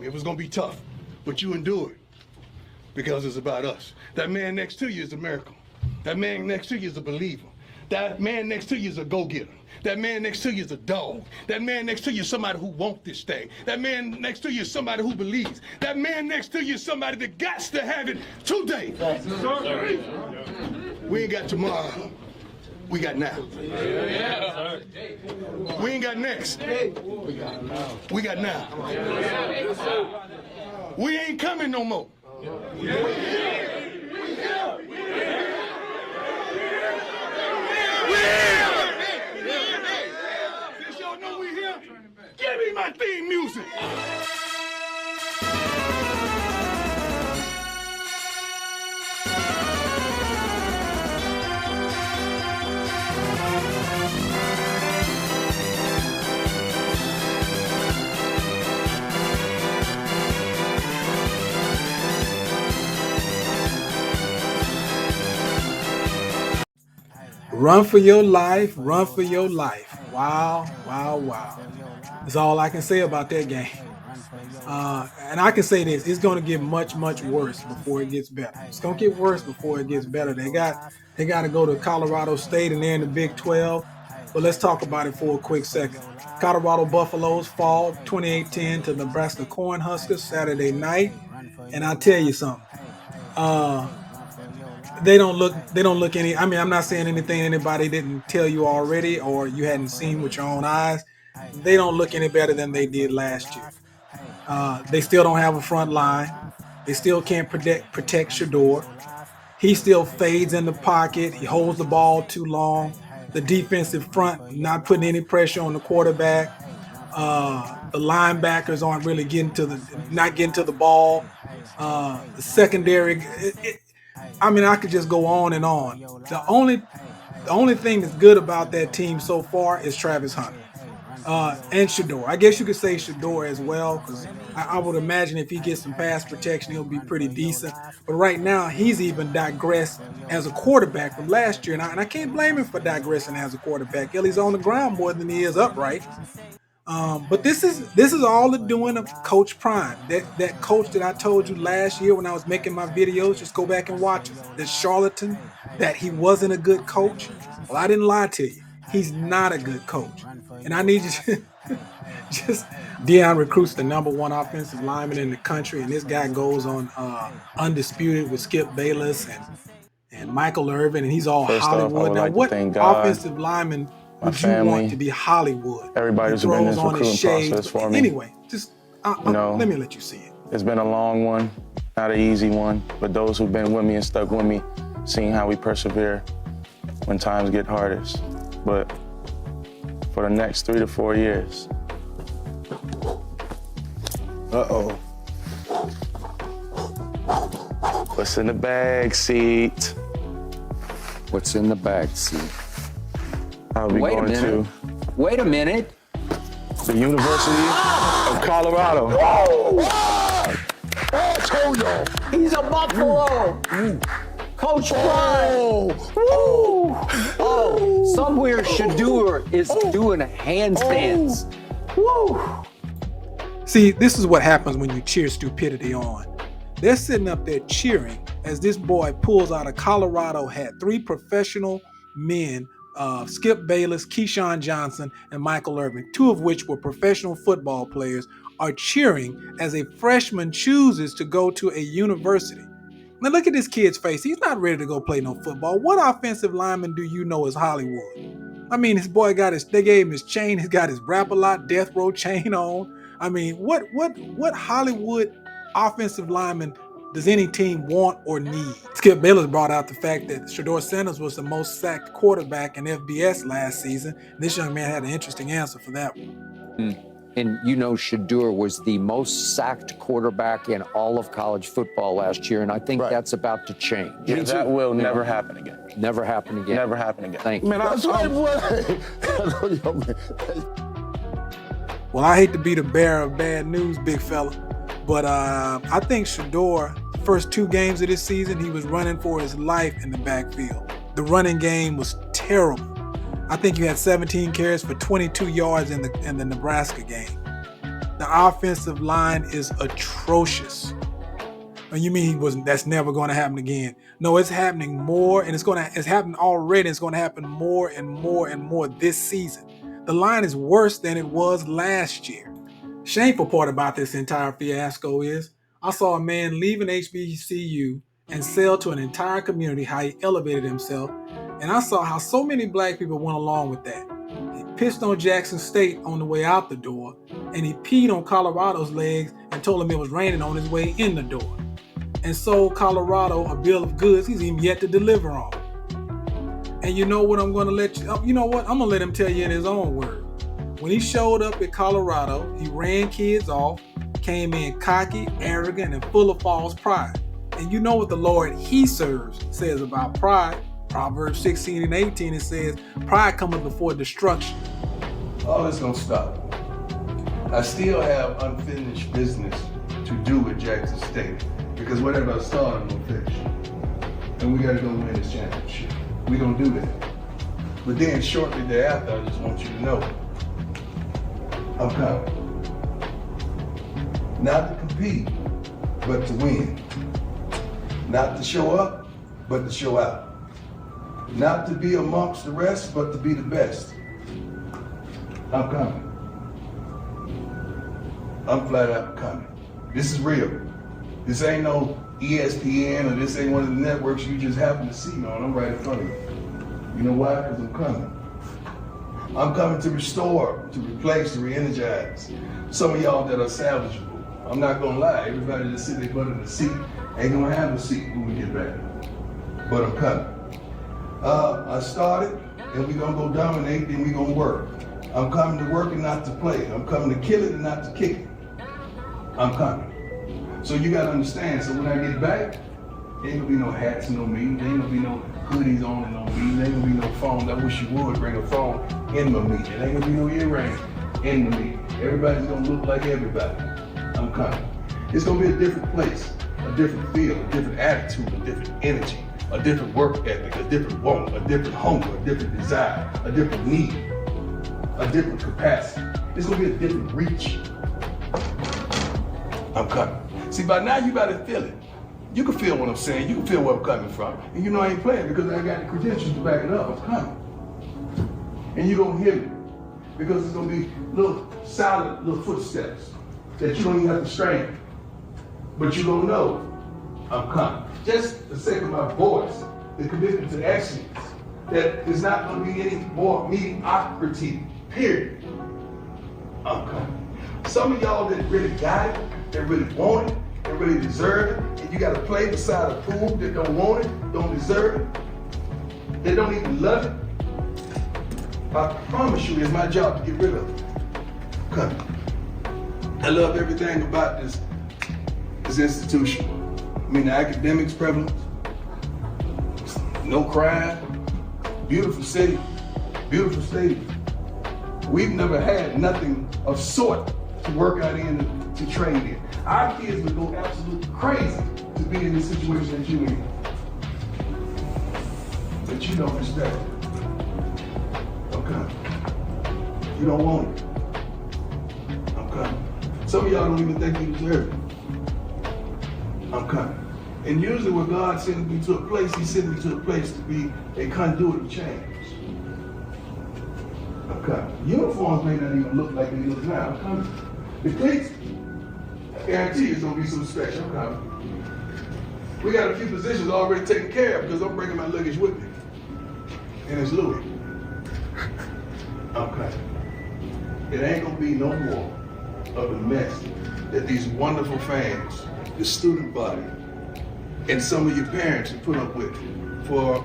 It was going to be tough, but you endured because it's about us. That man next to you is a miracle. That man next to you is a believer. That man next to you is a go-getter. That man next to you is a dog. That man next to you is somebody who wants this thing. That man next to you is somebody who believes. That man next to you is somebody that got to have it today. We ain't got tomorrow. We got now. We ain't got next. We got now. We ain't coming no more. Since y'all know we here, give me my theme music. Run for your life, run for your life. Wow, wow, wow. That's all I can say about that game. And I can say this, it's going to get much, much worse before it gets better. It's going to get worse before it gets better. They got to go to Colorado State and they're in the Big 12. But let's talk about it for a quick second. Colorado Buffaloes fall 28-10 to Nebraska Cornhuskers Saturday night. And I'll tell you something. They don't look any. I mean, I'm not saying anything anybody didn't tell you already or you hadn't seen with your own eyes. They don't look any better than they did last year. They still don't have a front line. They still can't protect Shador. He still fades in the pocket. He holds the ball too long. The defensive front not putting any pressure on the quarterback. The linebackers aren't really getting to the ball. The secondary. I mean, I could just go on and on. The only thing that's good about that team so far is Travis Hunter and Shador. I guess you could say Shador as well, because I would imagine if he gets some pass protection, he'll be pretty decent. But right now, he's even digressed as a quarterback from last year, and I can't blame him for digressing as a quarterback. Hell, he's on the ground more than he is upright. But this is all the doing of Coach Prime, that coach that I told you last year when I was making my videos. Just go back and watch it. The charlatan that he wasn't a good coach. Well, I didn't lie to you. He's not a good coach, and I need you to just. Deion recruits the #1 offensive lineman in the country, and this guy goes on undisputed with Skip Bayless and Michael Irvin, and he's all First Hollywood. off, now, like what offensive lineman my would family, you want to be Hollywood? everybody who's been in this recruiting process for me. Anyway, just let me let you see it. It's been a long one, not an easy one, but those who've been with me and stuck with me, seeing how we persevere when times get hardest. But for the next 3 to 4 years. Uh-oh. What's in the bag seat? What's in the bag seat? I'll be going to Wait a minute. the University of Colorado. I told y'all. He's a Buffalo. Coach Prime. Oh, somewhere Shador is doing handstands. Woo. See, this is what happens when you cheer stupidity on. They're sitting up there cheering as this boy pulls out a Colorado hat. 3 professional men, Skip Bayless, Keyshawn Johnson, and Michael Irvin, 2 of which were professional football players, are cheering as a freshman chooses to go to a university. Now look at this kid's face. He's not ready to go play no football. What offensive lineman do you know is Hollywood? I mean, his boy they gave him his chain. He's got his Rap-A-Lot Death Row chain on. I mean, what Hollywood offensive lineman does any team want or need? Skip Bayless brought out the fact that Shador Sanders was the most sacked quarterback in FBS last season. This young man had an interesting answer for that one. And you know Shador was the most sacked quarterback in all of college football last year, and I think that's about to change. Yeah, that will never happen again. Never happen again. Never happen again. Thank you. Man, that's right, boy. Well, I hate to be the bearer of bad news, big fella, but I think Shador, the first 2 games of this season, he was running for his life in the backfield. The running game was terrible. I think you had 17 carries for 22 yards in the Nebraska game. The offensive line is atrocious. And you mean that's never going to happen again? No, it's happening more, and it's happened already. It's going to happen more and more and more this season. The line is worse than it was last year. Shameful part about this entire fiasco is I saw a man leave an HBCU and sell to an entire community how he elevated himself, and I saw how so many black people went along with that. He pissed on Jackson State on the way out the door, and he peed on Colorado's legs and told him it was raining on his way in the door, and sold Colorado a bill of goods he's even yet to deliver on. And you know what I'm going to let you, you know what? I'm going to let him tell you in his own words. When he showed up at Colorado, he ran kids off, came in cocky, arrogant, and full of false pride. And you know what the Lord he serves says about pride. Proverbs 16 and 18, it says, pride cometh before destruction. All this gonna stop. I still have unfinished business to do with Jackson State because whatever I start, I'm gonna finish. And we gotta go win this championship. We gonna do that. But then shortly thereafter, I just want you to know, I'm coming. Not to compete, but to win. Not to show up, but to show out. Not to be amongst the rest, but to be the best. I'm coming. I'm flat out coming. This is real. This ain't no ESPN or this ain't one of the networks you just happen to see on. I'm right in front of you. You know why? Because I'm coming. I'm coming to restore, to replace, to re-energize some of y'all that are salvageable. I'm not gonna lie, everybody that sit their butt in the seat ain't gonna have a seat when we get back. But I'm coming. I started, and we're gonna go dominate, then we're gonna work. I'm coming to work and not to play. I'm coming to kill it and not to kick it. I'm coming. So you gotta understand, so when I get back, there ain't gonna be no hats and no meetings, there ain't gonna be no hoodies on and no meetings, there ain't gonna be no phone. I wish you would bring a phone in my meeting. There ain't gonna be no earrings in the meeting. Everybody's gonna look like everybody. I'm coming. It's gonna be a different place, a different feel, a different attitude, a different energy, a different work ethic, a different want, a different hunger, a different desire, a different need, a different capacity. It's gonna be a different reach. I'm coming. See, by now you gotta feel it. You can feel what I'm saying. You can feel where I'm coming from. And you know I ain't playing because I got the credentials to back it up. I'm coming. And you're gonna hear me because it's gonna be little solid little footsteps that you don't even have to strain. But you don't know I'm coming. Just the sake of my voice, the commitment to excellence, that there's not gonna be any more mediocrity, period. I'm coming. Some of y'all that really got it, that really want it, that really deserve it, and you gotta play beside a pool that don't want it, don't deserve it, they don't even love it. I promise you it's my job to get rid of it. Coming. I love everything about this institution. I mean, the academics prevalence, no crime, beautiful city, beautiful stadium. We've never had nothing of sort to work out in, to train in. Our kids would go absolutely crazy to be in the situation that you're in. But you don't respect it. I'm coming. You don't want it. I'm coming. Some of y'all don't even think you deserve it. I'm coming. And usually when God sends me to a place, he sends me to a place to be a conduit of change. I'm coming. Uniforms may not even look like they look now. I'm coming. The cleats, I guarantee it's gonna be some special. I'm coming. We got a few positions already taken care of because I'm bringing my luggage with me. And it's Louis. I'm coming. It ain't gonna be no more of the mess that these wonderful fans, the student body, and some of your parents have put up with for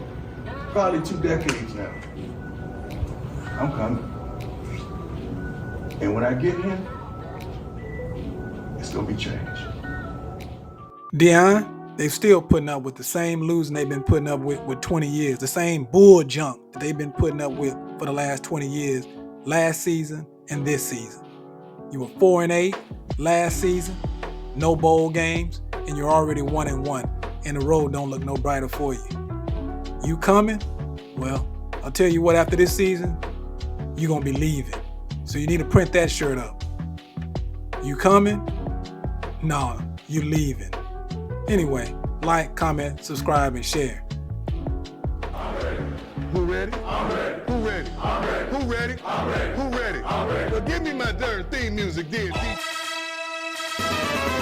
probably 2 decades now. I'm coming. And when I get here, it's gonna be changed. Deion, they still putting up with the same losing they've been putting up with 20 years, the same bull junk that they've been putting up with for the last 20 years, last season and this season. You were 4-8 last season, no bowl games, and you're already 1-1, and the road don't look no brighter for you. You coming? Well, I'll tell you what, after this season, you're gonna be leaving. So you need to print that shirt up. You coming? No, you leaving. Anyway, like, comment, subscribe, and share. Who ready? I'm ready. Who ready? I'm ready. Who ready? I'm ready. Who ready? I'm ready. Well, give me my darn theme music then, DJ.